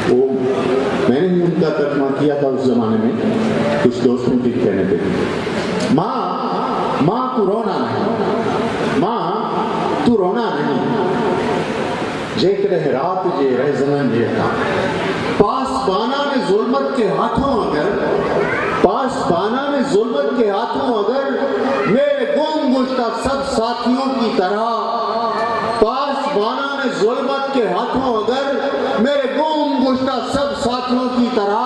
वो मैंने ही उनका तर्जमा किया था उस जमाने में, कुछ दोस्तों के कहने पे। माँ तू रोना नहीं, माँ तू रोना नहीं, जेकर रात जे रह ज़मन जे था पासबाना में जुल्मत के हाथों अगर, पासबाना में जुल्मत के हाथों अगर मेरे गुम गुश्ता सब साथियों की तरह, पासबाना में जुल्मत के हाथों अगर मेरे गुम गुश्ता सब साथियों की तरह,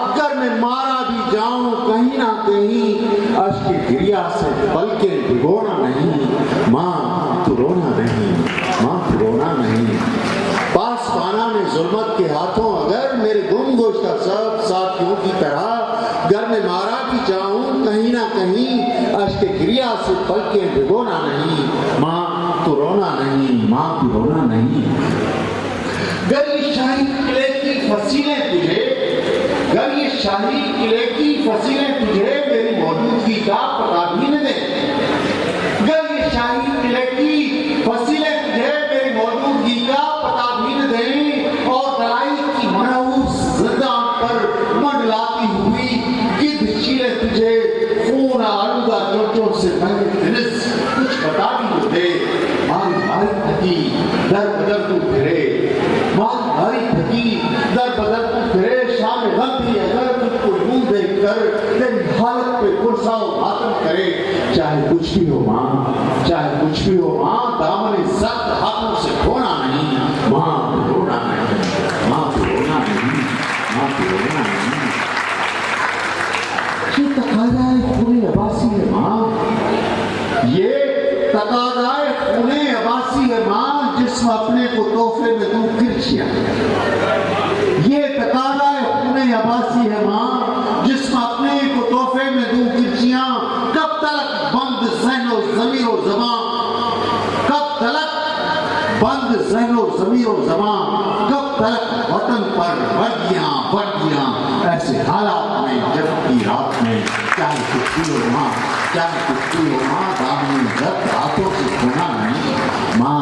अगर मैं मारा भी जाऊं कहीं ना कहीं अश्क गिरिया से पलकें भिगोना नहीं, माँ तू रोना नहीं, माँ तू रोना नहीं। पासबाना में जुल्मत के हाथों अगर मेरे गुम गोश्ता सब साथियों की तरह, घर में मारा भी जाऊं कहीं ना कहीं अश्क गिरिया से पलकें भिगोना नहीं, माँ तू रोना नहीं, माँ तू रोना नहीं। गर ये शाही किले की फसीलें तुझे, गर ये शाही किले की फसीलें तुझे मेरी मौजूदगी का पता भी न दे, गर ये शाही किले की फसीलें तुझे मेरी मौजूदगी का पता भी न दे, और तराई की मनहूस ज़िंदान पर मंडलाती हुई गिद्ध चीरे तुझे खून आलूदा चोटों से महंगे कुछ बता भी न दे। मारी मारी थकी दर बदर तू फिरे, मारी मारी थकी दर बदर तू फिरे, शाम गम भी अगर तुझको यूं देख कर तेरी हालत पे गुस्सा मातम करे, चाहे कुछ भी हो माँ, चाहे कुछ भी हो माँ, दामन सख्त हाथों से खोना नहीं, माँ तू रोना नहीं, माँ तू रोना नहीं, माँ तू रोना नहीं। ये तकाज़ाए खूने अब्बासी है माँ, ये तकाज़ाए खूने अब्बासी है माँ, जिस्म अपने को तोहफे में दूं किरचियाँ, ये तकाज़ाए खूने अब्बासी है माँ, जिस्म अपने को तोहफे में दूं किरचियाँ। कब तक बंद ज़हनो ज़मीरो ज़बां, कब तक बंद ज़हनो ज़मीरो ज़बां, कब तक वतन पर वर्दियाँ ऐसे हालात में जब की रात में, चाहे कुछ भी हो माँ, चाहे कुछ भी हो माँ, दामन जब हाथों से खोना नहीं, माँ